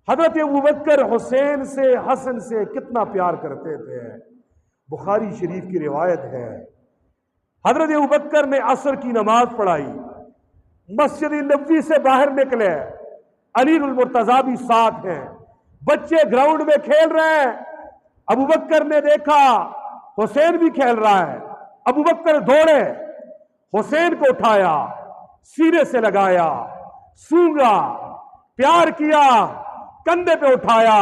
हजरत अबू बकर हुसैन से, हसन से कितना प्यार करते थे। बुखारी शरीफ की रिवायत है, हजरत अबू बकर ने असर की नमाज पढ़ाई, मस्जिद नबवी से बाहर निकले, अली मुर्तजा भी साथ हैं, बच्चे ग्राउंड में खेल रहे हैं। अबू बकर ने देखा हुसैन भी खेल रहा है। अबू बकर दौड़े, हुसैन को उठाया, सीने से लगाया, सूंघा, प्यार किया, कंधे पे उठाया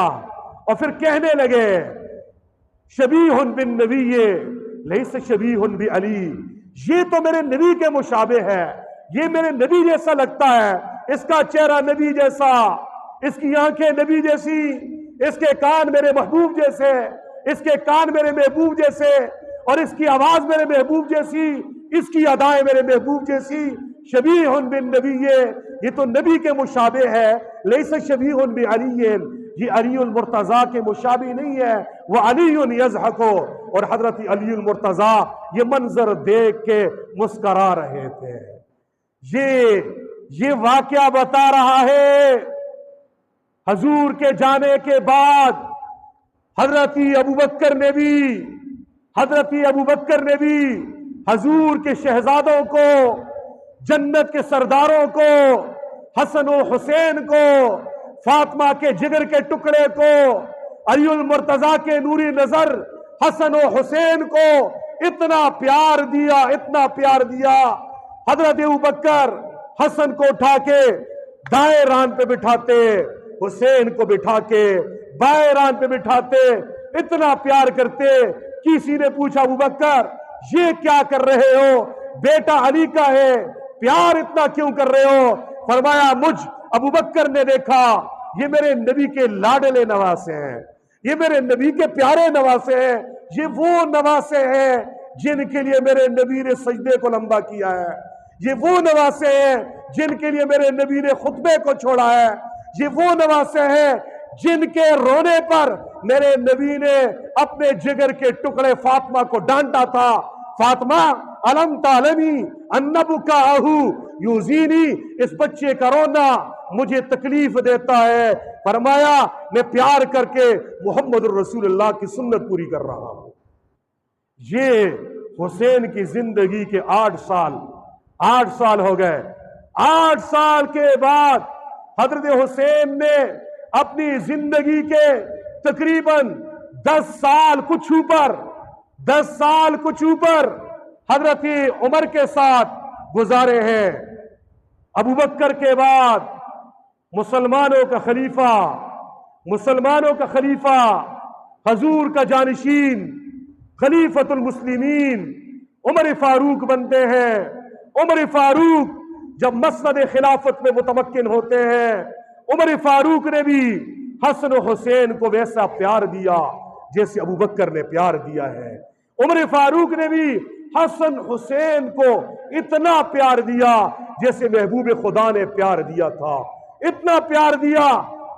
और फिर कहने लगे, शबीहुन बिन नबी लैस शबीहुन बि अली, ये तो मेरे नबी के मुशाबे है, ये मेरे नबी जैसा लगता है, इसका चेहरा नबी जैसा, इसकी आंखें नबी जैसी, इसके कान मेरे महबूब जैसे, इसके कान मेरे महबूब जैसे, और इसकी आवाज मेरे महबूब जैसी, इसकी अदाएं मेरे महबूब जैसी। शबीहुन बिन नबी, ये तो नबी के मुशाबे है, लैस शबीहुन बि अली, ये अलीउल मुर्तजा के मुशाबी नहीं है, वह अलीउन यज़हको, और हजरत अलीउल मुर्तजा ये मंजर देख के मुस्करा रहे थे। ये वाकया बता रहा है हजूर के जाने के बाद हजरत अबू बकर ने भी हजूर के शहजादों को, जन्नत के सरदारों को, हसन और हुसैन को, फातिमा के जिगर के टुकड़े को, अलीउल मुर्तजा के नूरी नजर हसन और हुसैन को इतना प्यार दिया। हजरत अबू बकर हसन को उठा के दाएं रान पे बिठाते, हुसैन को बिठा के बाएं रान पे बिठाते, इतना प्यार करते। किसी ने पूछा, अबू बकर ये क्या कर रहे हो, बेटा अली का है, प्यार इतना क्यों कर रहे हो? फरमाया, मुझ अबू बकर ने देखा ये मेरे नबी के लाडले नवासे हैं, ये मेरे नबी के प्यारे नवासे हैं, ये वो नवासे हैं जिनके लिए मेरे नबी ने सजदे को लंबा किया है, ये वो नवासे हैं जिनके लिए मेरे नबी ने खुतबे को छोड़ा है, ये वो नवासे हैं जिनके रोने पर मेरे नबी ने अपने जिगर के टुकड़े फातिमा को डांटा था। फातिमा, अलम तालमी अन्नबु का आहू यूजीनी, इस बच्चे का रोना मुझे तकलीफ देता है। फरमाया, मैं प्यार करके मोहम्मद रसूलुल्लाह की सुन्नत पूरी कर रहा हूं। ये हुसैन की जिंदगी के 8 साल हो गए। 8 साल के बाद हजरत हुसैन ने अपनी जिंदगी के तकरीबन 10 साल कुछ ऊपर हजरत उमर के साथ गुजारे हैं। अबू बकर के बाद मुसलमानों का खलीफा, हजूर का जानशीन, खलीफतुल मुस्लिमीन उमर फारूक बनते हैं। उमर फारूक जब मसनद खिलाफत में मुतमक्किन होते हैं, उमर फारूक ने भी हसन हुसैन को वैसा प्यार दिया जैसे अबू बकर ने प्यार दिया है। उमर फारूक ने भी हसन हुसैन को इतना प्यार दिया जैसे महबूब खुदा ने प्यार दिया था, इतना प्यार दिया।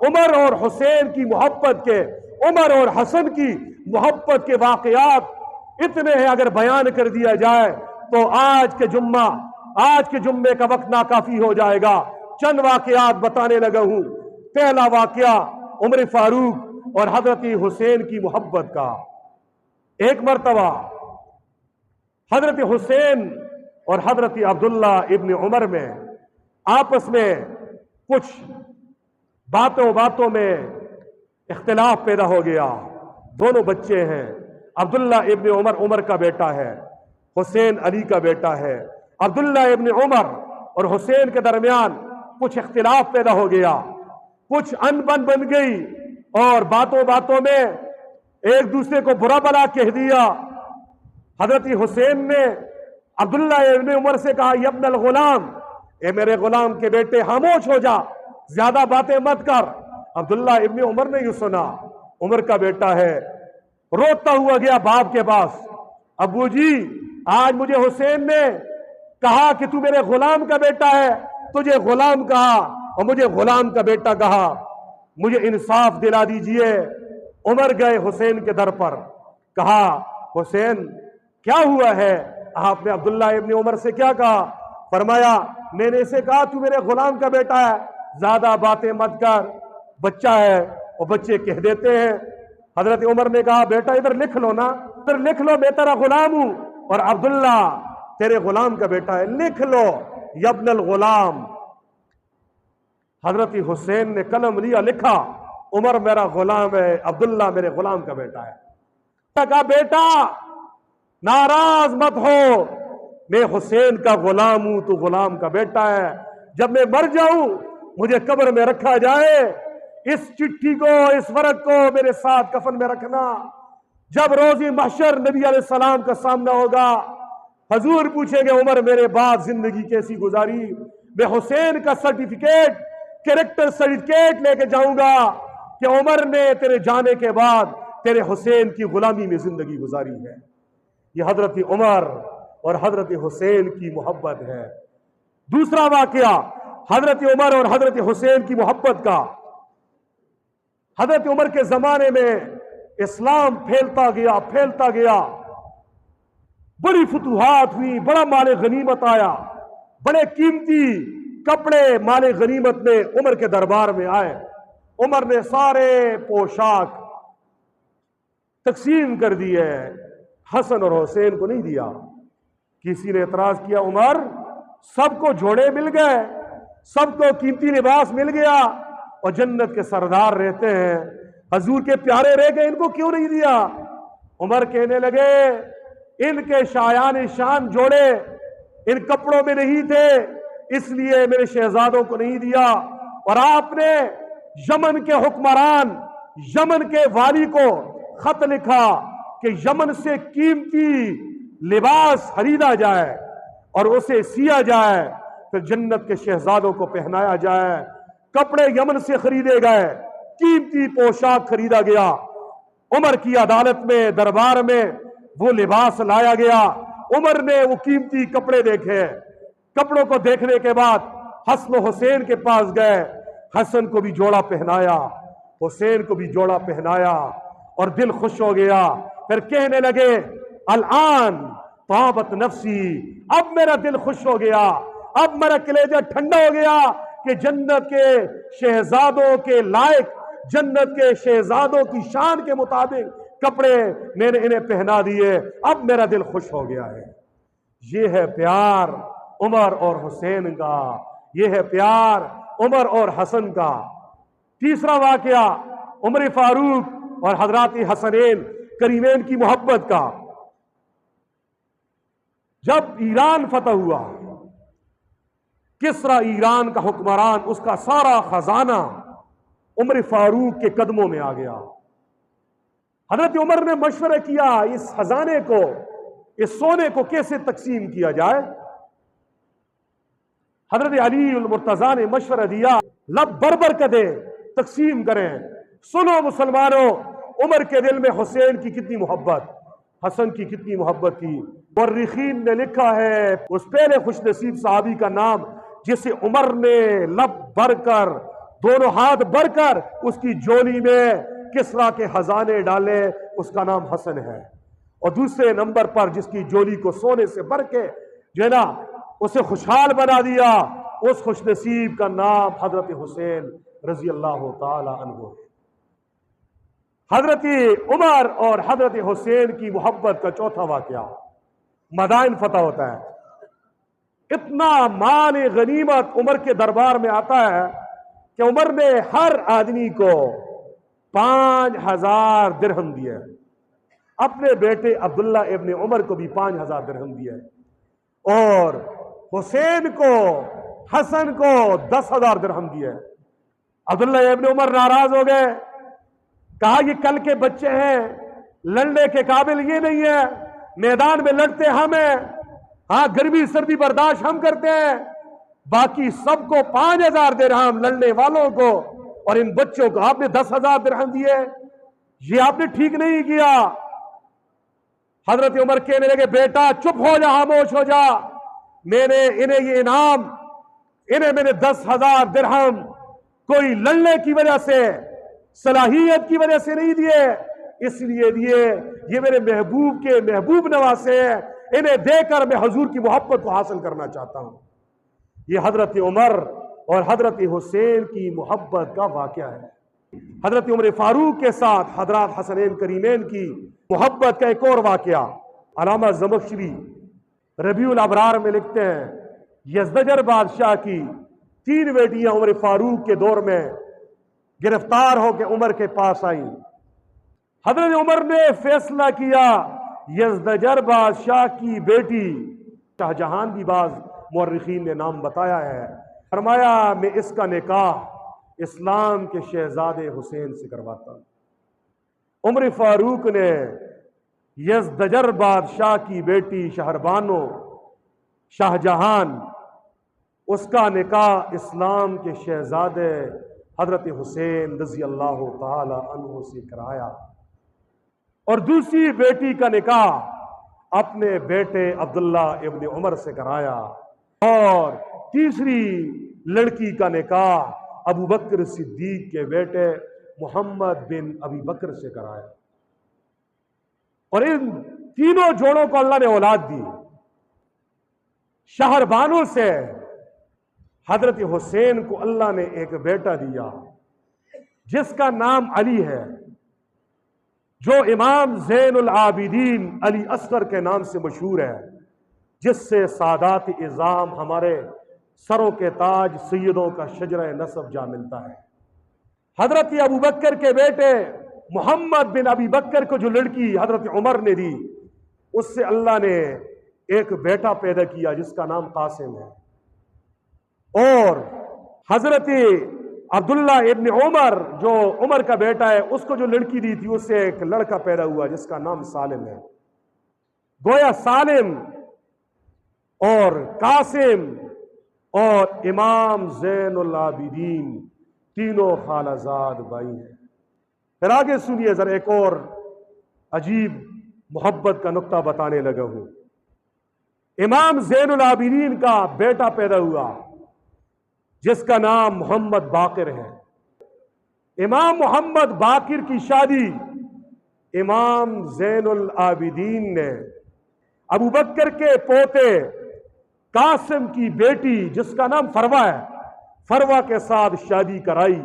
उमर और हुसैन की मोहब्बत के, उमर और हसन की मोहब्बत के वाकयात इतने हैं, अगर बयान कर दिया जाए तो आज के जुम्मे का वक्त नाकाफी हो जाएगा। चंद वाकयात बताने लगा हूं। पहला वाकया उमर फारूक और हजरत हुसैन की मोहब्बत का। एक मर्तबा हजरत हुसैन और हजरत अब्दुल्ला इब्न उमर में आपस में कुछ बातों में इख्तिलाफ पैदा हो गया। दोनों बच्चे हैं, अब्दुल्ला इब्न उमर का बेटा है, हुसैन अली का बेटा है। अब्दुल्ला इब्न उमर और हुसैन के दरमियान कुछ इख्तिलाफ पैदा हो गया, कुछ अनबन बन गई और बातों में एक दूसरे को बुरा भला कह दिया। हजरत हुसैन ने अब्दुल्ला इब्न उमर से कहा, यब्नल गुलाम, ए मेरे गुलाम के बेटे, खामोश हो जा, ज्यादा बातें मत कर। अब्दुल्ला इब्न उमर ने यूं सुना, उमर का बेटा है, रोता हुआ गया बाप के पास। अबू जी, आज मुझे हुसैन ने कहा कि तू मेरे गुलाम का बेटा है, तुझे गुलाम कहा और मुझे गुलाम का बेटा कहा, मुझे इंसाफ दिला दीजिए। उमर गए हुसैन के दर पर, कहा, हुसैन क्या हुआ है? आपने अब्दुल्ला इब्न उमर से क्या कहा? फरमाया, मैंने इसे कहा तू मेरे गुलाम का बेटा है, ज्यादा बातें मत कर, बच्चा है, वो बच्चे कह देते हैं। हजरत उमर ने कहा बेटा इधर लिख लो ना, इधर लिख लो, मैं तेरा गुलाम हूं और अब्दुल्ला तेरे गुलाम का बेटा है, लिख लो यब्नल गुलाम। हजरत हुसैन ने कलम लिया, लिखा उमर मेरा गुलाम है, अब्दुल्ला मेरे गुलाम का बेटा है। कहा बेटा नाराज मत हो, मैं हुसैन का गुलाम हूं, तू गुलाम का बेटा है। जब मैं मर जाऊं मुझे कब्र में रखा जाए, इस चिट्ठी को, इस वरक को मेरे साथ कफन में रखना। जब रोजी महशर नबी अलैहिस्सलाम का सामना होगा, हजूर पूछेंगे उमर मेरे बाद जिंदगी कैसी गुजारी, मैं हुसैन का सर्टिफिकेट, कैरेक्टर सर्टिफिकेट लेके जाऊंगा कि उमर ने तेरे जाने के बाद तेरे हुसैन की गुलामी में जिंदगी गुजारी है। यह हजरत उमर और हजरत हुसैन की मोहब्बत है। दूसरा वाकया हजरत उमर और हजरत हुसैन की मोहब्बत का। हजरत उमर के जमाने में इस्लाम फैलता गया, फैलता गया, बड़ी फुतुहात हुई, बड़ा माले गनीमत आया, बड़े कीमती कपड़े माले गनीमत में उमर के दरबार में आए। उमर ने सारे पोशाक तकसीम कर दिए, हसन और हुसैन को नहीं दिया। किसी ने एतराज किया उमर सबको जोड़े मिल गए, सबको कीमती लिबास मिल गया और जन्नत के सरदार रहते हैं, हजूर के प्यारे रह गए, इनको क्यों नहीं दिया। उमर कहने लगे इनके शायान शान जोड़े इन कपड़ों में नहीं थे, इसलिए मेरे शहजादों को नहीं दिया। और आपने यमन के हुक्मरान, यमन के वाली को खत लिखा कि यमन से कीमती लिबास खरीदा जाए और उसे सिया जाए, फिर जन्नत के शहजादों को पहनाया जाए। कपड़े यमन से खरीदे गए, कीमती पोशाक खरीदा गया। उमर की अदालत में, दरबार में वो लिबास लाया गया। उमर ने वो कीमती कपड़े देखे, कपड़ों को देखने के बाद हसन हुसैन के पास गए, हसन को भी जोड़ा पहनाया, हुसैन को भी जोड़ा पहनाया और दिल खुश हो गया। फिर कहने लगे अल-आन ताबत नफ्सी, अब मेरा दिल खुश हो गया, अब मेरा कलेजा ठंडा हो गया कि जन्नत के शहजादों के लायक, जन्नत के शहजादों की शान के मुताबिक कपड़े मैंने इन्हें पहना दिए, अब मेरा दिल खुश हो गया है। ये है प्यार उमर और हुसैन का, ये है प्यार उमर और हसन का। तीसरा वाकया उमर फारूक और हजरत हसनैन करीमैन की मोहब्बत का। जब ईरान फतह हुआ, किसरा ईरान का हुक्मरान, उसका सारा खजाना उमर फारूक के कदमों में आ गया। हजरत उमर ने मशवरा किया इस खजाने को, इस सोने को कैसे तकसीम किया जाए। हजरत अली मुर्तजा ने मशवरा दिया लब बरबर कदे तकसीम करें। सुनो मुसलमानों, उमर के दिल में हुसैन की कितनी मोहब्बत, हसन की कितनी मोहब्बत थी। मुर्रिखीन ने लिखा है उस पहले खुशनसीब साहबी का नाम जिसे उमर ने लब भरकर, दोनों हाथ भरकर उसकी झोली में किसरा के खजाने डाले, उसका नाम हसन है। और दूसरे नंबर पर जिसकी झोली को सोने से भर के जो है ना उसे खुशहाल बना दिया, उस खुशनसीब का नाम हजरत हुसैन रजी अल्लाह ताला अन्हु है। हजरत उमर और हजरत हुसैन की मोहब्बत का चौथा वाकया मदाइन फतह होता है। इतना माल गनीमत उमर के दरबार में आता है कि उमर ने हर आदमी को 5000 दिरहम दिए, अपने बेटे अब्दुल्ला इब्ने उमर को भी 5000 दिरहम दिए और हुसैन को, हसन को 10,000 दिरहम दिए। अब्दुल्ला इब्ने उमर नाराज हो गए, कहा ये कल के बच्चे हैं, लड़ने के काबिल ये नहीं है, मैदान में लड़ते हम हैं, हाँ गर्मी सर्दी बर्दाश्त हम करते हैं, बाकी सबको 5000 दिरहम लड़ने वालों को, और इन बच्चों को आपने 10,000 दिरहम दिए, ये आपने ठीक नहीं किया। हजरत उमर कहने लगे बेटा चुप हो जा, खामोश हो जा, मैंने इन्हें ये इनाम, इन्हें मैंने 10,000 दिरहम कोई लड़ने की वजह से, सलाहियत की वजह से नहीं दिए, इसलिए दिए ये मेरे महबूब के महबूब नवासे हैं, इन्हें देकर मैं हुजूर की मोहब्बत को हासिल करना चाहता हूं। ये हजरत उमर और हजरत हुसैन की मोहब्बत का वाकया है। हजरत उमर फारूक के साथ हजरत हसनैन करीमैन की मोहब्बत का एक और वाकया अलामा ज़मख़शरी रबीउल अबरार में लिखते हैं, यज़दजर बादशाह की 3 बेटियां उमर फारूक के दौर में गिरफ्तार होकर उमर के पास आई। हजरत उमर ने फैसला किया यज़दजर बादशाह की बेटी शाहजहां भी बाज मुअर्रिखीन ने नाम बताया है, फरमाया मैं इसका निकाह इस्लाम के शहजादे हुसैन से करवाता। उमर फारूक ने यज़दजर बादशाह की बेटी शहरबानो शाहजहां उसका निकाह इस्लाम के शहजादे हजरत हुसैन रज़ी अल्लाह ताला अन्हु से कराया और दूसरी बेटी का निकाह अपने बेटे अब्दुल्ला इब्न उमर से कराया और तीसरी लड़की का निकाह अबू बकर सिद्दीक के बेटे मोहम्मद बिन अबी बकर से कराया। और इन तीनों जोड़ों को अल्लाह ने औलाद दी। शहरबानों से हजरत हुसैन को अल्लाह ने एक बेटा दिया जिसका नाम अली है, जो इमाम ज़ैनुल आबिदीन अली असगर के नाम से मशहूर है, जिससे सादात इज़ाम हमारे सरों के ताज सैयदों का शजरा नसब जा मिलता है। हजरत अबू बकर के बेटे मोहम्मद बिन अबी बकर को जो लड़की हजरत उमर ने दी, उससे अल्लाह ने एक बेटा पैदा किया जिसका नाम कासिम है। और हजरत अब्दुल्ला इब्न उमर जो उमर का बेटा है, उसको जो लड़की दी थी उससे एक लड़का पैदा हुआ जिसका नाम सालिम है। गोया सालिम और कासिम और इमाम ज़ैनुल आबिदीन तीनों खालाजाद भाई हैं। फिर आगे सुनिए जरा, एक और अजीब मोहब्बत का नुक्ता बताने लगा हूं। इमाम ज़ैनुल आबिदीन का बेटा पैदा हुआ जिसका नाम मोहम्मद बाकिर है। इमाम मोहम्मद बाकिर की शादी इमाम ज़ैनुल आबिदीन ने अबू बकर के पोते कासिम की बेटी जिसका नाम फरवा है, फरवा के साथ शादी कराई।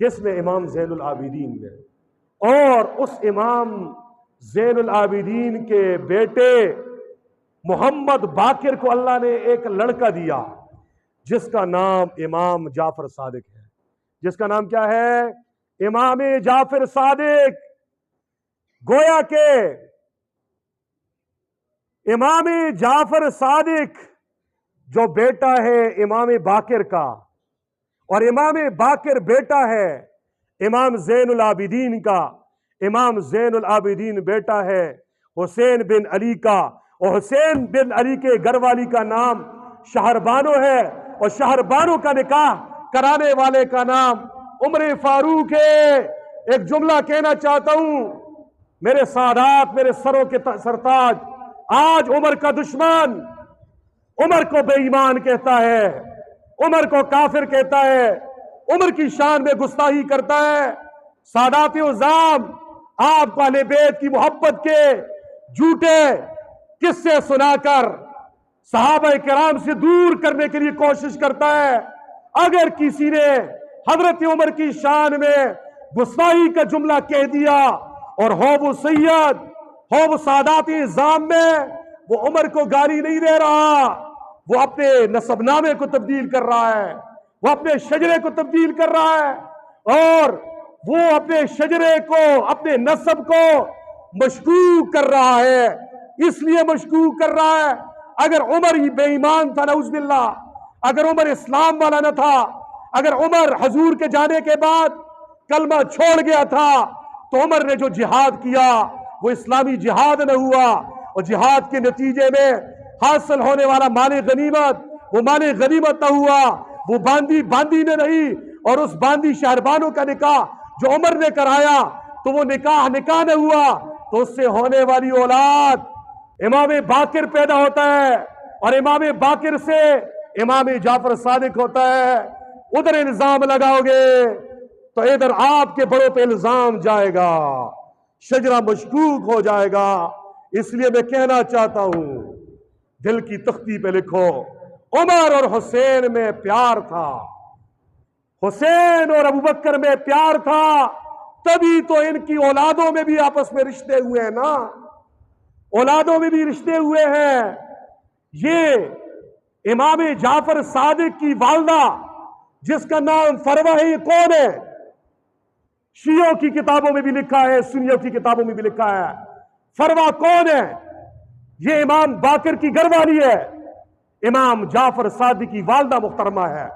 किसने? इमाम ज़ैनुल आबिदीन ने। और उस इमाम ज़ैनुल आबिदीन के बेटे मोहम्मद बाकिर को अल्लाह ने एक लड़का दिया जिसका नाम इमाम जाफर सादिक है। जिसका नाम क्या है? इमाम जाफर सादिक। गोया के इमाम जाफर सादिक जो बेटा है इमाम बाकिर का, और इमाम बाकिर बेटा है इमाम ज़ैनुल आबिदीन का। इमाम ज़ैनुल आबिदीन बेटा है हुसैन बिन अली का, और हुसैन बिन अली के घरवाली का नाम शहरबानो है, और शहरबानो का निकाह कराने वाले का नाम उमर फारूक है। एक जुमला कहना चाहता हूं, मेरे सादात, मेरे सरों के सरताज, आज उमर का दुश्मन उमर को बेईमान कहता है, उमर को काफिर कहता है, उमर की शान में गुस्ताखी करता है। सादात उज़ाम आपको अहले बैत की मोहब्बत के झूठे किस्से सुनाकर सहाबा किराम से दूर करने के लिए कोशिश करता है। अगर किसी ने हजरत उमर की शान में गुस्ताखी का जुमला कह दिया और हो वो सैयद, हो वो सादात इज़ाम में, वो उमर को गाली नहीं दे रहा, वो अपने नसबनामे को तब्दील कर रहा है, वो अपने शजरे को तब्दील कर रहा है, और वो अपने शजरे को, अपने नसब को मशकूक कर रहा है। इसलिए मशकूक कर रहा है, अगर उमर ही बेईमान था नऊज़ुबिल्लाह, अगर उमर इस्लाम वाला न था, अगर उमर हजूर के जाने के बाद कलमा छोड़ गया था, तो उमर ने जो जिहाद किया वो इस्लामी जिहाद न हुआ, और जिहाद के नतीजे में हासिल होने वाला माने गनीमत, वो माने गनीमत न हुआ, वो बांदी ने नहीं। और उस बांदी शहरबानों का निकाह जो उमर ने कराया, तो वो निकाह न हुआ, तो उससे होने वाली औलाद इमाम बाकिर पैदा होता है, और इमाम बाकिर से इमाम जाफर सादिक होता है। उधर इल्जाम लगाओगे तो इधर आपके बड़ों पे इल्जाम जाएगा, शजरा मशकूक हो जाएगा। इसलिए मैं कहना चाहता हूं, दिल की तख्ती पे लिखो, उमर और हुसैन में प्यार था, हुसैन और अबू बकर में प्यार था, तभी तो इनकी औलादों में भी आपस में रिश्ते हुए हैं ना, औलादों में भी रिश्ते हुए हैं। ये इमाम जाफर सादिक की वालदा जिसका नाम फरवा है, ये कौन है? शियों की किताबों में भी लिखा है, सुन्नियों की किताबों में भी लिखा है। फरवा कौन है? ये इमाम बाकर की घरवाली है, इमाम जाफर सादिक की वालदा मुहतरमा है,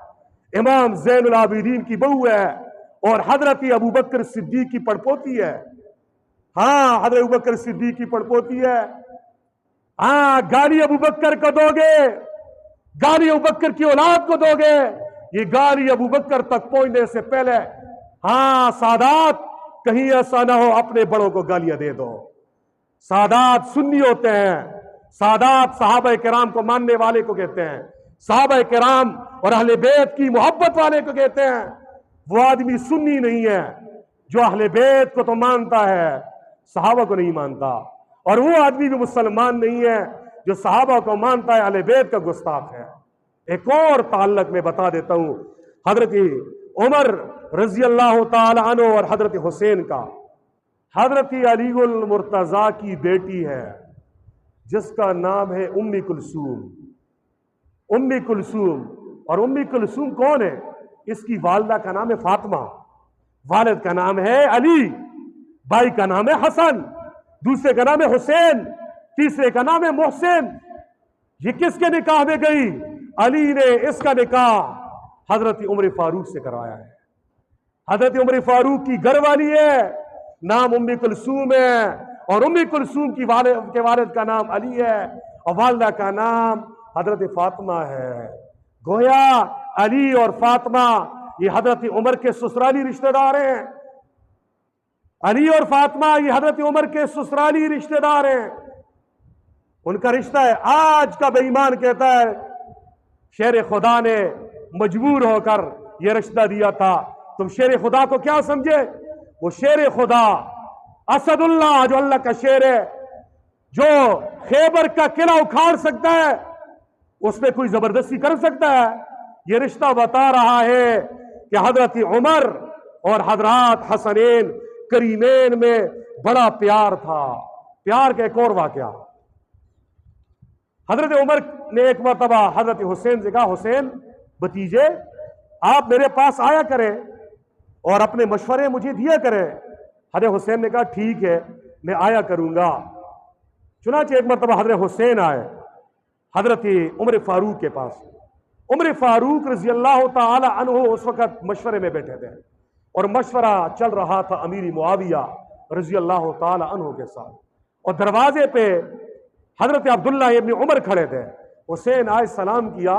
इमाम ज़ैनुल आबिदीन की बहू है और हजरत अबू बकर सिद्दीक की पड़पोती है। हाँ, हजरत अबू बकर सिद्दीक की पड़पोती है। हाँ, गाली अबू बकर को दोगे, गाली अबू बकर की औलाद को दोगे, ये गाली अबू बकर तक पहुंचने से पहले हाँ सादात कहीं ऐसा ना हो अपने बड़ों को गालियां दे दो। सादात सुन्नी होते हैं, सादात सहाबा किराम को मानने वाले को कहते हैं, सहाबा किराम और अहले बैत की मोहब्बत वाले को कहते हैं। वो आदमी सुन्नी नहीं है जो अहले बैत को तो मानता है, सहाबा को नहीं मानता, और वो आदमी भी मुसलमान नहीं है जो सहाबा को मानता है, अहले बैत का गुस्ताख है। एक और ताल्लुक में बता देता हूं, हजरत उमर रजी अल्लाह ताला अन्हु और हजरत हुसैन का। हजरत अलीउल मुर्तजा की बेटी है जिसका नाम है उम्मी कुलसूम। उम्मी कुलसूम, और उम्मी कुलसूम कौन है? इसकी वालदा का नाम है फातिमा, वालिद का नाम है अली, भाई का नाम है हसन, दूसरे का नाम है हुसैन, तीसरे का नाम है मोहसिन। ये किसके निकाह में गई? अली ने इसका निकाह हजरत उमर फारूक से कराया है। हजरत उमर फारूक की घरवाली है, नाम उम्मी कुलसूम है, और उम्मी कुलसूम की वालिद का नाम अली है और वालदा का नाम हजरत फातिमा है। गोया अली और फातिमा ये हजरत उमर के ससुराली रिश्तेदार हैं। अली और फातिमा ये हजरत उमर के ससुराली रिश्तेदार हैं, उनका रिश्ता है। आज का बेईमान कहता है शेर खुदा ने मजबूर होकर यह रिश्ता दिया था। तुम शेर खुदा को क्या समझे? वो शेर खुदा असदुल्लाह जो अल्लाह का शेर है, जो खैबर का किला उखाड़ सकता है, उसमें कोई जबरदस्ती कर सकता है? यह रिश्ता बता रहा है कि हजरत उमर और हजरत हसनैन करीमैन में बड़ा प्यार था। प्यार का एक और वाकया, हजरत उमर ने एक मरतबा हजरत हुसैन से कहा, हुसैन भतीजे आप मेरे पास आया करें और अपने मशवरे मुझे दिया करें। हजरत हुसैन ने कहा ठीक है मैं आया करूंगा। चुनांचे एक मरतबा हजरत हुसैन आए हजरत उमर फारूक के पास। उमर फारूक रजी अल्लाह ताला अन्हु उस वक्त मशवरे में बैठे थे और मशवरा चल रहा था अमीर मुआविया रजी अल्लाह ताला अन्हु के साथ, और दरवाजे पे हजरत अब्दुल्ला इब्न उमर खड़े थे। हुसैन आए, सलाम किया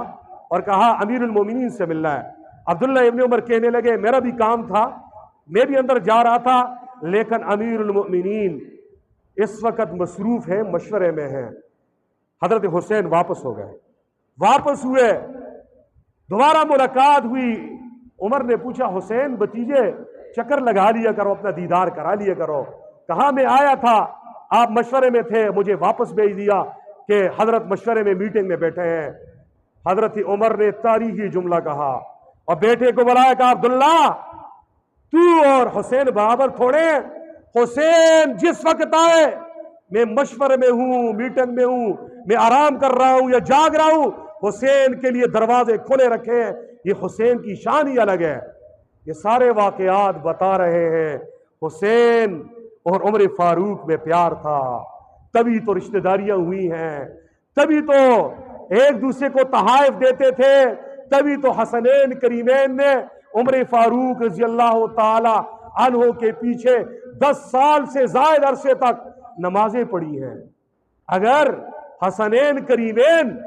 और कहा अमीरुल मोमिनीन से मिलना है। अब्दुल्ला इब्न उमर कहने लगे मेरा भी काम था, मैं भी अंदर जा रहा था, लेकिन अमीरुल मोमिनीन इस वक्त मसरूफ है, मशवरे में है। हजरत हुसैन वापस हो गए। वापस हुए, दोबारा मुलाकात हुई। उमर ने पूछा हुसैन भतीजे चक्कर लगा लिया करो, अपना दीदार करा लिया करो। कहा मैं आया था, आप मशवरे में थे, मुझे वापस भेज दिया कि हजरत मशवरे में मीटिंग में बैठे हैं। हजरत उमर ने तारीखी जुमला कहा और बेटे को बुलाया, कहा अब्दुल्ला तू और हुसैन बराबर थोड़े। हुसैन जिस वक्त आए, मैं मशवरे में हूं, मीटिंग में हूं, मैं आराम कर रहा हूं या जाग रहा हूं, हुसैन के लिए दरवाजे खुले रखे हैं। ये हुसैन की शान ही अलग है। ये सारे वाकयात बता रहे हैं हुसैन और उमर फारूक में प्यार था, तभी तो रिश्तेदारियां हुई हैं, तभी तो एक दूसरे को तहाइफ देते थे, तभी तो हसनैन करीमैन ने उमर फारूक रजी अल्लाह ताला अन्हु के पीछे 10 साल से ज्यादा अरसे तक नमाजें पढ़ी हैं। अगर हसनैन करीमैन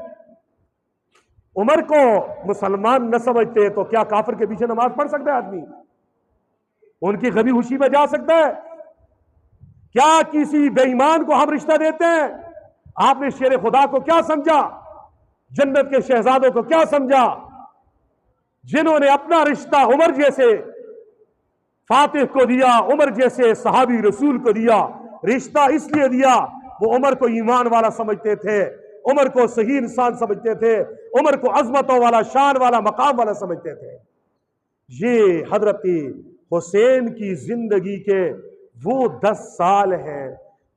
उमर को मुसलमान न समझते तो क्या काफिर के पीछे नमाज पढ़ सकता है आदमी? उनकी गमी खुशी में जा सकता है? क्या किसी बेईमान को हम रिश्ता देते हैं? आपने शेर खुदा को क्या समझा? जन्नत के शहजादों को क्या समझा? जिन्होंने अपना रिश्ता उमर जैसे फातिह को दिया, उमर जैसे सहाबी रसूल को दिया। रिश्ता इसलिए दिया, वो उमर को ईमान वाला समझते थे, उमर को सही इंसान समझते थे, उमर को अजमतों वाला, शान वाला, मकाम वाला समझते थे। ये हजरत हुसैन की जिंदगी के वो 10 साल हैं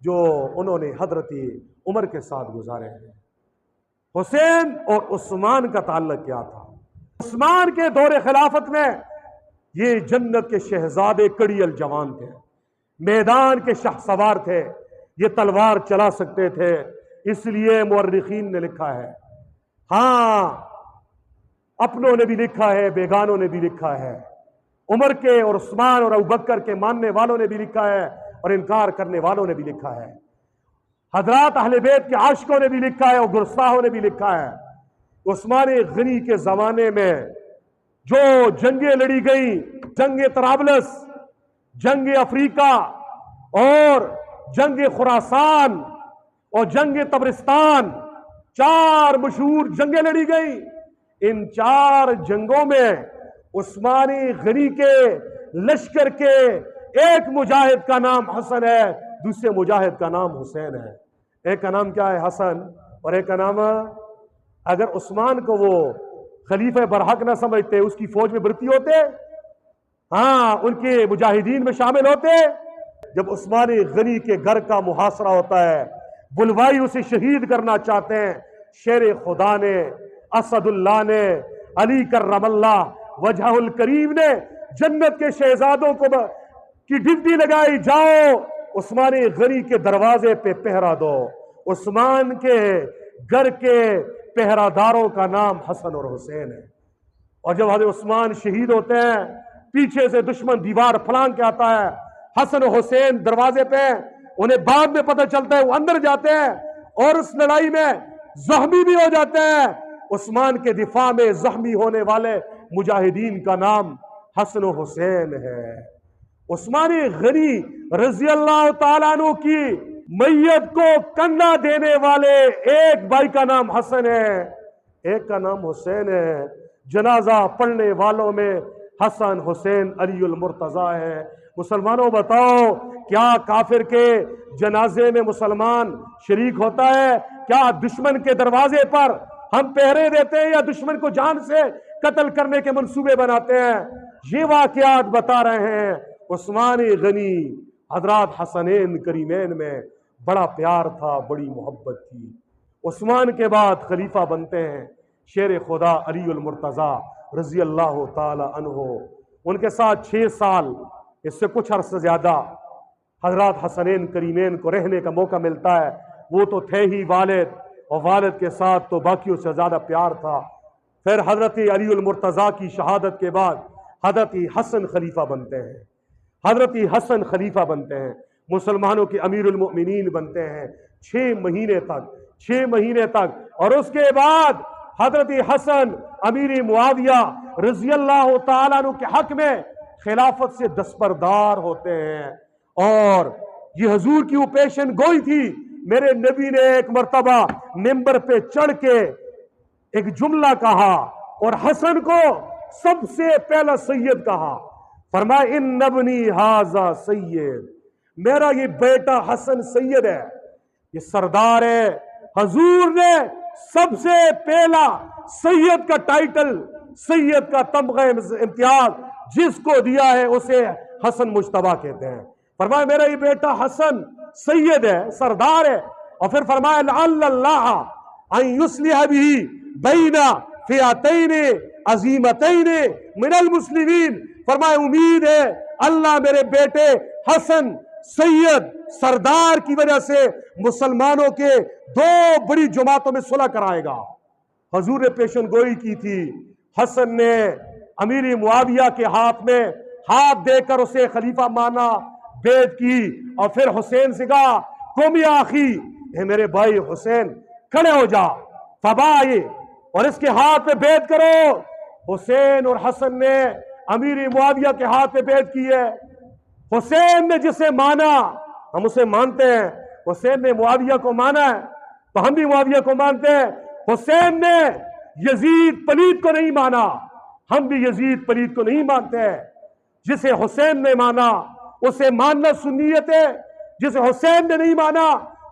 जो उन्होंने हजरत उमर के साथ गुजारे हैं। हुसैन और उस्मान का ताल्लुक क्या था? उस्मान के दौरे खिलाफत में ये जन्नत के शहजादे कड़ियल जवान थे, मैदान के शाहसवार थे, ये तलवार चला सकते थे। इसलिए मुअर्रिखीन ने लिखा है, हाँ अपनों ने भी लिखा है, बेगानों ने भी लिखा है, उमर के और उस्मान और अबू बकर के मानने वालों ने भी लिखा है और इनकार करने वालों ने भी लिखा है, हजरात अहले बैत के आशिकों ने भी लिखा है और गुस्ताहों ने भी लिखा है। उस्मान गनी के जमाने में जो जंगें लड़ी गई, जंग तराबलस, जंग अफ्रीका और जंग खुरासान और जंग तबरिस्तान, 4 मशहूर जंगें लड़ी गई। इन 4 जंगों में उस्मानी गनी के लश्कर के एक मुजाहिद का नाम हसन है, दूसरे मुजाहिद का नाम हुसैन है। एक का नाम क्या है? हसन, और एक का नाम, अगर उस्मान को वो खलीफा बरहक ना समझते, उसकी फौज में भर्ती होते, हाँ उनके मुजाहिदीन में शामिल होते। जब उस्मानी गनी के घर का मुहासरा होता है, बुलवाई उसे शहीद करना चाहते हैं, शेर खुदा ने, असदुल्लाह ने, अली करमल्लाह वजहुल करीम ने जन्नत के शहजादों को की ड्यूटी लगाई, जाओ उस्मानी गनी के दरवाजे पे पहरा दो। उस्मान के घर के पहरादारों का नाम हसन और हुसैन है। और जब हज़रत उस्मान शहीद होते हैं, पीछे से दुश्मन दीवार फलांग के आता है, हसन और हुसैन दरवाजे पे, उन्हें बाद में पता चलता है वो अंदर जाते हैं और उस लड़ाई में जख्मी भी हो जाते हैं। उस्मान के दिफा में जख्मी होने वाले मुजाहिदीन का नाम हसन और हुसैन है। उस्मानी गनी रजी अल्लाह ताला अन्हु की मैयत को कंधा देने वाले एक भाई का नाम हसन है, एक का नाम हुसैन है। जनाजा पढ़ने वालों में हसन, हुसैन, अलीउल मुर्तजा है। मुसलमानों बताओ, क्या काफिर के जनाजे में मुसलमान शरीक होता है? क्या दुश्मन के दरवाजे पर हम पहरे देते हैं या दुश्मन को जान से कत्ल करने के मंसूबे बनाते हैं? ये वाकयात बता रहे हैं। उस्मानी गनी हजरात हसनैन करीमैन में बड़ा प्यार था, बड़ी मोहब्बत थी। उस्मान के बाद खलीफा बनते हैं शेर खुदा अलीउल मुर्तजा रजी अल्लाह ताला अन्हो। उनके साथ 6 साल, इससे कुछ अर्से ज्यादा हजरात हसनैन करीमैन को रहने का मौका मिलता है। वो तो थे ही वालिद, और वालिद के साथ तो बाकियों से ज्यादा प्यार था। फिर हजरत अलीउल मुर्तजा की शहादत के बाद हजरत हसन खलीफा बनते हैं, हजरत हसन खलीफा बनते हैं, मुसलमानों के अमीरुल मोमिनीन बनते हैं 6 महीने तक। और उसके बाद हजरत हसन अमीर मुआविया रजी अल्लाह ताला अन्हु के हक में खिलाफत से दस्तबरदार होते हैं। और ये हजूर की पेशन गोई थी। मेरे नबी ने एक मर्तबा मिंबर पे चढ़ के एक जुमला कहा और हसन को सबसे पहला सैयद कहा। फरमाया, इन नबनी हाजा सैयद, मेरा ये बेटा हसन सैयद है, ये सरदार है। हजूर ने सबसे पहला सैयद का टाइटल, सैयद का तमगा इम्तियाज जिसको दिया है उसे हसन मुश्तबा कहते हैं। फरमाया, मेरा ये बेटा हसन सैयद है, सरदार है। और फिर फरमाया, अल्लाह अन युस्लिह बिही बैना फिअतैन अजीमतैन मिनल मुस्लिमीन। फरमाया, उम्मीद है अल्लाह मेरे बेटे हसन सैयद सरदार की वजह से मुसलमानों के 2 बड़ी जमातों में सुलह कराएगा। हजूर ने पेशन गोई की थी। हसन ने अमीर मुआविया के हाथ में हाथ देकर उसे खलीफा माना, बेद की। और फिर हुसैन से कहा, तुम या आखी, मेरे भाई हुसैन खड़े हो जा, फबाए, और इसके हाथ में बेद करो। हुसैन और हसन ने अमीर मुआविया के हाथ में बेद की है। हुसैन ने जिसे माना हम उसे मानते हैं, हुसैन ने मुआविया को माना है तो हम भी मुआविया को मानते हैं। हुसैन ने यजीद पलीद को नहीं माना, हम भी यजीद पलीद को नहीं मानते हैं। जिसे हुसैन ने माना उसे मानना सुन्नियत है, जिसे हुसैन ने नहीं माना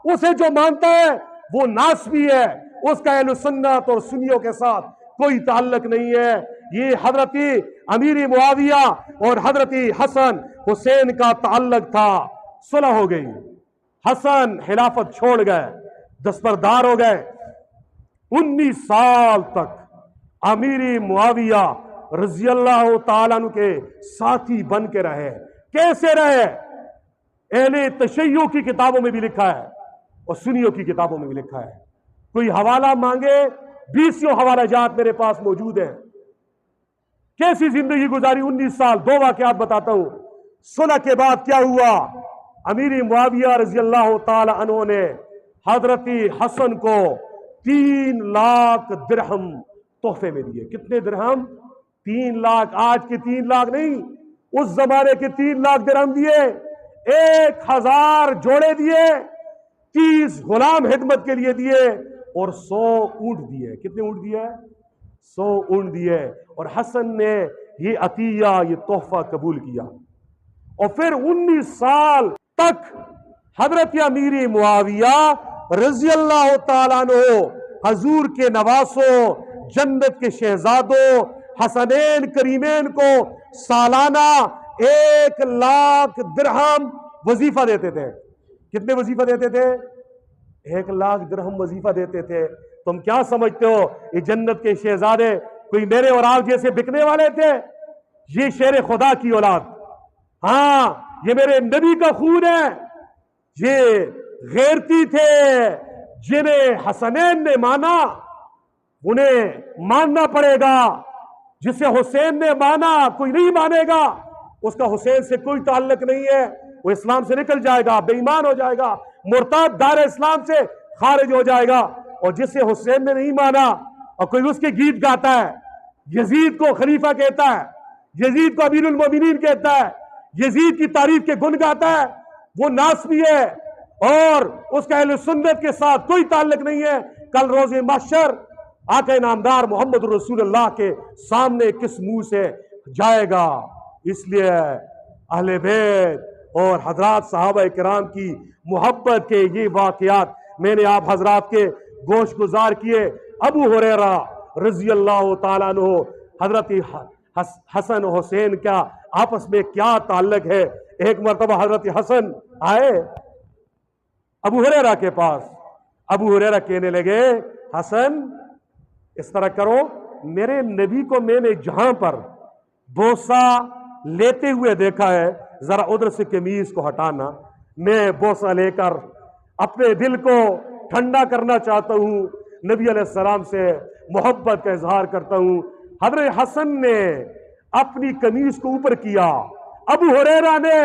उसे जो मानता है वो नासबी है, उसका अहले सुन्नत और सुन्नियों के साथ कोई ताल्लुक नहीं है। ये हजरत अमीर मुआविया और हजरत हसन हुसैन का ताल्लुक था। सुलह हो गई, हसन खिलाफत छोड़ गए, दस्तबरदार हो गए। 19 साल तक अमीर मुआविया रजी अल्लाह तआला अन्हु के साथी बन के रहे। कैसे रहे? अहले तशय्युअ की किताबों में भी लिखा है और सुन्नियों की किताबों में भी लिखा है। कोई हवाला मांगे, 20 हवाला जात मेरे पास मौजूद है। कैसी जिंदगी गुजारी 19 साल। 2 वाकयात बताता हूं। सुलह के बाद क्या हुआ? अमीर मुआविया रजी अल्लाह तआला अन्हु ने हजरत हसन को 3 लाख दिरहम तोहफे में दिए। कितने दिरहम? 3 लाख। आज के 3 लाख नहीं, उस जमाने के 3 लाख दिरहम दिए। 1000 जोड़े दिए, 30 गुलाम हिदमत के लिए दिए और 100 ऊंट दिए। कितने ऊंट दिए? 100 ऊंट दिए। और हसन ने ये अतिया, ये तोहफा कबूल किया। और फिर 19 साल तक हजरत अमीर मुआविया रजी अल्लाह तआला अन्हु हजूर के नवासों, जन्नत के शहजादों हसनैन करीमैन को सालाना 1 लाख दिरहम वजीफा देते थे। कितने वजीफा देते थे? 1 लाख दिरहम वजीफा देते थे। तुम क्या समझते हो ये जन्नत के शहजादे कोई मेरे और आप जैसे बिकने वाले थे? ये शेर खुदा की औलाद, हाँ, ये मेरे नबी का खून है। ये गैरती थे जिन्हें हसनैन ने माना, उन्हें मानना पड़ेगा। जिसे हुसैन ने माना कोई नहीं मानेगा, उसका हुसैन से कोई ताल्लुक नहीं है, वो इस्लाम से निकल जाएगा, बेईमान हो जाएगा, मुर्ताद दार इस्लाम से खारिज हो जाएगा। और जिसे हुसैन ने नहीं माना और कोई उसके गीत गाता है, यजीद को खलीफा कहता है, यजीद को अमीरुल मोमिनीन कहता है, यजीद की तारीफ के गुण गाता है, वो नासबी है और उसका अहले सुन्नत के साथ कोई ताल्लुक नहीं है। कल रोज़े महशर आका नामदार मोहम्मद रसूलुल्लाह के सामने किस मुंह से जाएगा? इसलिए अहले बैत और हजरात सहाबा किराम की मोहब्बत के ये वाकयात मैंने आप हजरात के गोश गुजार किए। अबू हुरैरा रजी अल्लाह तआला अन्हु, हजरत हसन हुसैन का आपस में क्या ताल्लुक है? एक मरतबा हजरत हसन आए अबू हुरैरा के पास। अबू हुरैरा कहने लगे, हसन इस तरह करो, मेरे नबी को मैंने जहां पर बोसा लेते हुए देखा है, जरा उधर से कमीज को हटाना। मैं बोसा लेकर अपने दिल को ठंडा करना चाहता हूं, नबी अलैहिस्सलाम से मोहब्बत का इजहार करता हूं। हजरत हसन ने अपनी कमीज को ऊपर किया। अबू हुरैरा ने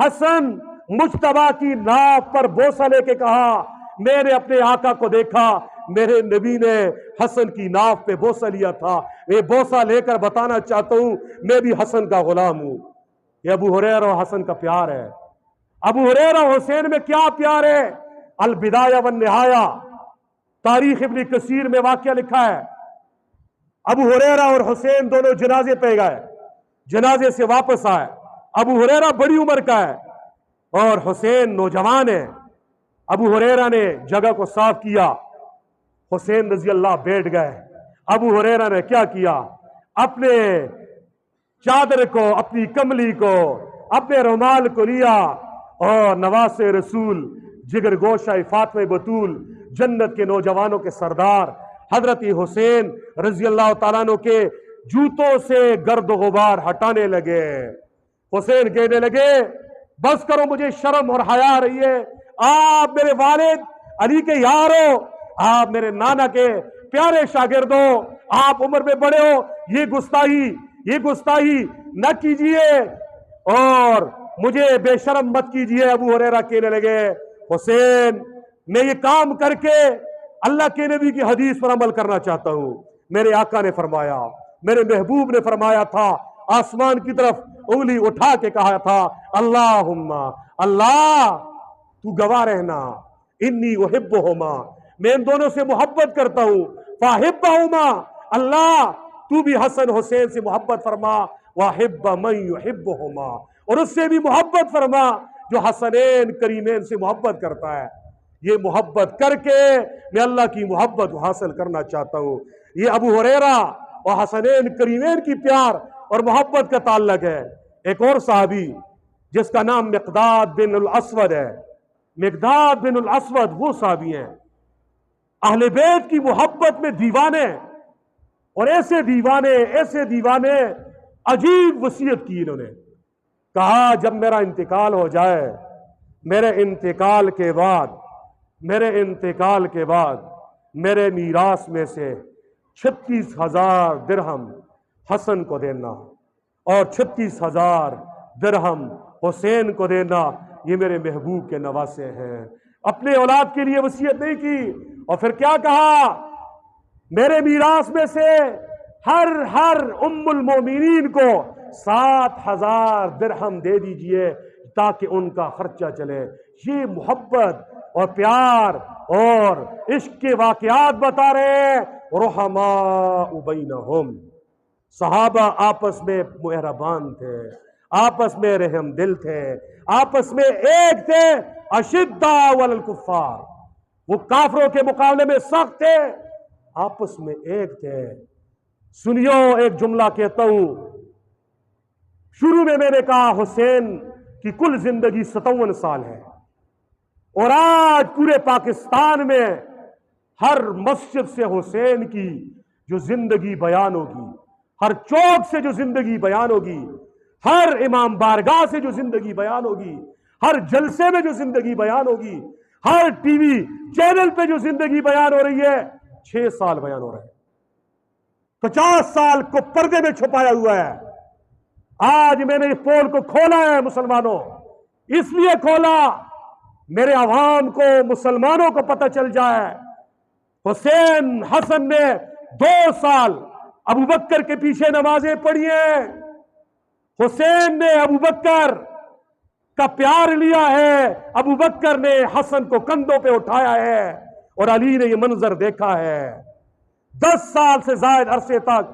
हसन मुज्तबा की नाव पर बोसा लेके कहा, मैंने अपने आका को देखा, मेरे नबी ने हसन की नाव पे बोसा लिया था, ये बोसा लेकर बताना चाहता हूं मैं भी हसन का गुलाम हूं। ये अबू हुरैरा और हसन का प्यार है। अबू हुरैरा हुसैन में क्या प्यार है? अल बिदाया वन निहाया, तारीख इब्न कसीर में वाकया लिखा है। अबू हुरैरा और हुसैन दोनों जनाजे पे गए, जनाजे से वापस आए। अबू हुरैरा बड़ी उम्र का है और हुसैन नौजवान है। अबू हुरैरा ने जगह को साफ किया, हुसैन रजी अल्लाह बैठ गए। अबू हुरैरा ने क्या किया? अपने चादर को, अपनी कमली को, अपने रुमाल को लिया और नवासे रसूल, जिगर गोशा फातिमा बतूल, जन्नत के नौजवानों के सरदार हजरत हुसैन रजी अल्लाह तआला अन्हु के जूतों से गर्द गुबार हटाने लगे। हुसैन कहने लगे, बस करो, मुझे शर्म और हया आ रही है। आप मेरे वालिद अली के यार हो, आप मेरे नाना के प्यारे शागिर्द हो, आप उम्र में बड़े हो, ये गुस्ताही न कीजिए और मुझे बेशर्म मत कीजिए। अबू हुरैरा कहने लगे, हुसैन मैं ये काम करके अल्लाह के नबी की हदीस पर अमल करना चाहता हूं। मेरे आका ने फरमाया, मेरे महबूब ने फरमाया था, आसमान की तरफ उंगली उठा के कहा था, अल्लाहुम्मा, अल्लाह तू गवाह रहना, इन्नी उहिब्बुहुमा, मैं इन दोनों से मोहब्बत करता हूं, फाहिब्बहुमा, अल्लाह तू भी हसन हुसैन से मोहब्बत फरमा, वाहिब्ब मन युहिब्बुहुमा, और उससे भी मोहब्बत फरमा जो हसनैन करीमैन से मोहब्बत करता है। ये मोहब्बत करके मैं अल्लाह की मोहब्बत हासिल करना चाहता हूं। ये अबू हुरैरा और हसनैन करीमैन की प्यार और मोहब्बत का ताल्लुक है। एक और साहबी जिसका नाम मिक़दाद बिन अल अस्वद है, मिक़दाद बिन अल अस्वद वो साहबी हैं अहले बैत की मोहब्बत में दीवाने, और ऐसे दीवाने अजीब वसीयत की इन्होंने। कहा जब मेरा इंतकाल हो जाए, मेरे इंतकाल के बाद मेरे मीरास में से 36,000 दिरहम हसन को देना और 36,000 दिरहम हुसैन को देना, ये मेरे महबूब के नवासे हैं। अपने औलाद के लिए वसीयत नहीं की। और फिर क्या कहा, मेरे मीरास में से हर उम्मुल मोमिनीन को 7,000 दिरहम दे दीजिए ताकि उनका खर्चा चले। ये मोहब्बत और प्यार और इश्क के वाकयात बता रहे हैं। रुहमा बैनहुम, सहाबा आपस में मेहरबान थे, आपस में रहम दिल थे, आपस में एक थे। अशिद्दा वलल कुफ्फार, वो काफरों के मुकाबले में सख्त थे, आपस में एक थे। सुनियो एक जुमला कहता हूं। शुरू में मैंने कहा हुसैन की कुल जिंदगी 57 साल है, और आज पूरे पाकिस्तान में हर मस्जिद से हुसैन की जो जिंदगी बयान होगी, हर चौक से जो जिंदगी बयान होगी, हर इमाम बारगाह से जो जिंदगी बयान होगी, हर जलसे में जो जिंदगी बयान होगी, हर टीवी चैनल पे जो जिंदगी बयान हो रही है, 6 साल बयान हो रहा है। 50 साल को पर्दे में छुपाया हुआ है। आज मैंने इस पोल को खोला है मुसलमानों, इसलिए खोला मेरे अवाम को, मुसलमानों को पता चल जाए। हुसैन हसन ने 2 साल अबू बकर के पीछे नमाजें पढ़ी हैं। हुसैन ने अबू बकर का प्यार लिया है, अबू बकर ने हसन को कंधों पे उठाया है, और अली ने यह मंजर देखा है। 10 साल से ज्यादा अरसे तक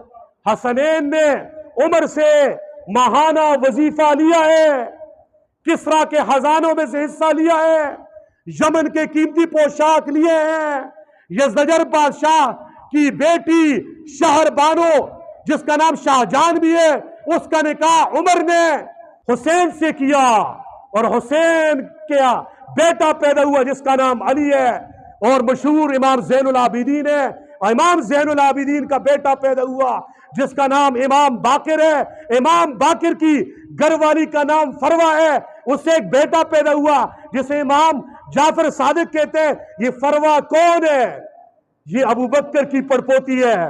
हसनैन ने उमर से माहाना वजीफा लिया है, किसरा के खजानों में से हिस्सा लिया है, यमन के कीमती पोशाक लिए हैं। यज़दजर बादशाह की बेटी शहरबानो, जिसका नाम शाहजहान भी है, उसका निकाह उमर ने हुसैन से किया, और हुसैन का बेटा पैदा हुआ जिसका नाम अली है, और मशहूर इमाम ज़ैनुल आबिदीन है, और इमाम ज़ैनुल आबिदीन का बेटा पैदा हुआ जिसका नाम इमाम बाकिर है। इमाम बाकिर की घरवाली का नाम फरवा है, उससे एक बेटा पैदा हुआ जिसे इमाम जाफर सादिक कहते हैं। ये फरवा कौन है? ये अबू बकर की पड़पोती है।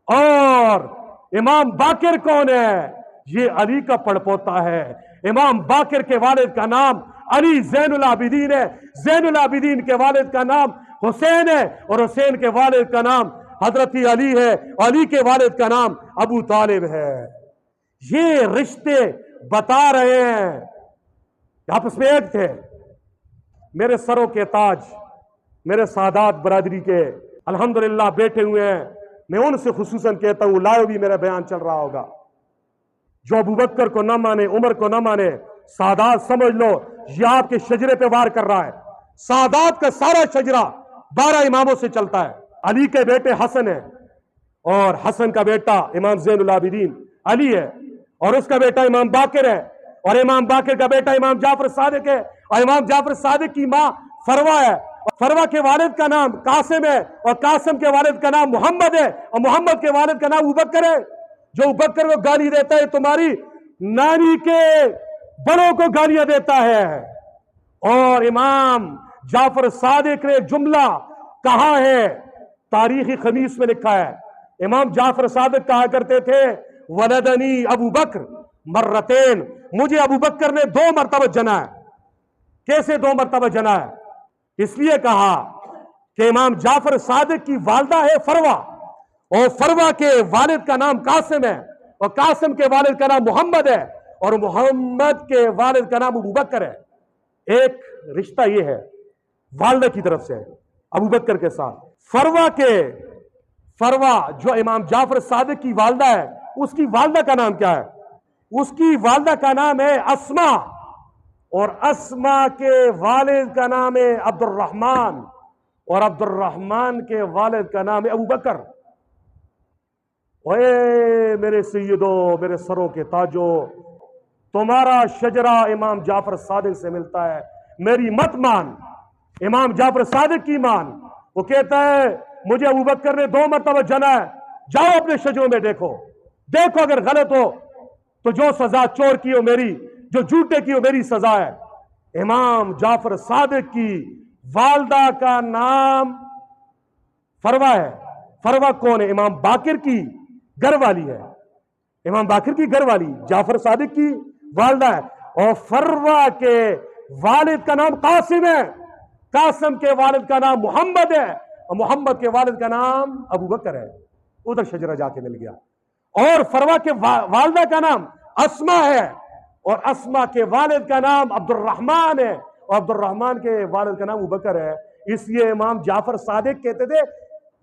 और इमाम बाकिर कौन है? ये अली का पड़पोता है। इमाम बाकिर के वालिद का नाम अली ज़ैनुल आबिदीन है, ज़ैनुल आबिदीन के वालिद का नाम हुसैन है, और हुसैन के वालिद का नाम हजरत अली है, अली के वालिद का नाम अबू तालिब है। ये रिश्ते बता रहे हैं, आपस में एक थे। मेरे सरों के ताज, मेरे सादात बरादरी के अल्हम्दुलिल्लाह बैठे हुए हैं। मैं उनसे खुसूसन कहता हूं, लायो भी मेरा बयान चल रहा होगा, जो अबू बकर को ना माने, उमर को ना माने, सादात समझ लो ये आपके शजरे पे वार कर रहा है। सादात का सारा शजरा 12 इमामों से चलता है। अली के बेटे हसन है, और हसन का बेटा इमाम ज़ैनुल आबिदीन अली है, और उसका बेटा इमाम बाकिर है, और इमाम बाकिर का बेटा इमाम जाफर सादिक है, और इमाम जाफर सादिक की माँ फरवा है, और फरवा के वालिद का नाम कासिम है, और कासिम के वालिद का नाम मोहम्मद है, और मोहम्मद के वालिद का नाम अबू बकर है। जो अबू बकर को गाली देता है, तुम्हारी नानी के बड़ों को गालियां देता है। और इमाम जाफर सादिक ने जुमला कहा है, तारीखी खमीस में लिखा है, इमाम जाफर सादिक कहा करते थे, वलदनी अबू बकर मर्रतैन, मुझे अबू बकर ने 2 मरतबा जना है। कैसे 2 मरतबा जना है? इसलिए कहा कि इमाम जाफर सादिक की वालदा है फरवा, और फरवा के वालिद का नाम कासिम है, और कासिम के वालिद का नाम मोहम्मद है, और मोहम्मद के वालिद का नाम अबू बकर है। एक रिश्ता यह है वालदा की तरफ से अबू बकर के साथ। फरवा जो इमाम जाफर सादिक की वालदा है, उसकी वालदा का नाम क्या है? उसकी वालदा का नाम है अस्मा, और अस्मा के वालिद का नाम है अब्दुर्रहमान, और अब्दुर्रहमान के वालिद का नाम है अबू बकर। ओए मेरे सैयदो, मेरे सरों के ताजो, तुम्हारा शजरा इमाम जाफर सादिक से मिलता है, मेरी मत मान, इमाम जाफर सादिक की मान। वो कहता है मुझे अबू बकर ने 2 मरतबा जना है, जाओ अपने शजरों में देखो, देखो अगर गलत हो तो जो सजा चोर की हो मेरी, जो झूठे की हो मेरी सजा है। इमाम जाफर सादिक की वालदा का नाम फरवा है। फरवा कौन है? इमाम बाकिर की घर वाली है, इमाम बाकिर की घर वाली जाफर सादिक की वालदा है। और फरवा के वालिद का नाम कासिम है, कासिम के वालिद का नाम मोहम्मद है, और मोहम्मद के वालिद का नाम अबू बकर है। उधर शजरा जाके मिल गया। और फरवा के वालदा का नाम अस्मा है, और अस्मा के वालिद का नाम अब्दुर्रहमान है, और अब्दुर्रहमान के वालिद का नाम अबू बकर है। इसलिए इमाम जाफर सादिक कहते थे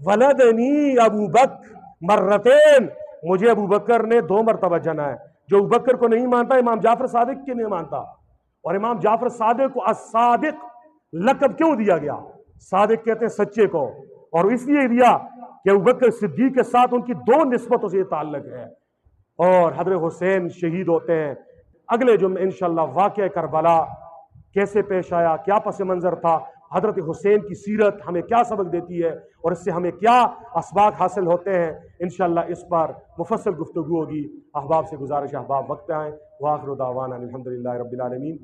वलदनी अबू बकर मर्रतैन, मुझे अबू बकर ने 2 मरतबा जना है। जो अबू बकर को नहीं मानता इमाम जाफर सादिक के नहीं मानता। और इमाम जाफर सादिक को अस-सादिक लक़ब क्यों दिया गया? सादिक कहते हैं सच्चे को, और इसलिए दिया कि अबू बकर सिद्दीक के साथ उनकी 2 निस्बतों से ताल्लुक है। और हज़रत हुसैन शहीद होते हैं। अगले जुम्मे इंशाअल्लाह वाक़या करबला कैसे पेश आया, क्या पस मंज़र था, हज़रत हुसैन की सीरत हमें क्या सबक देती है, और इससे हमें क्या असबाक हासिल होते हैं, इंशाअल्लाह इस पर मुफस्सल गुफ्तगू होगी। अहबाब से गुजारिश है अहबाब वक्त पे आएँ। व आखिर दावाना अनिल हम्दुलिल्लाहि रब्बिल आलमीन।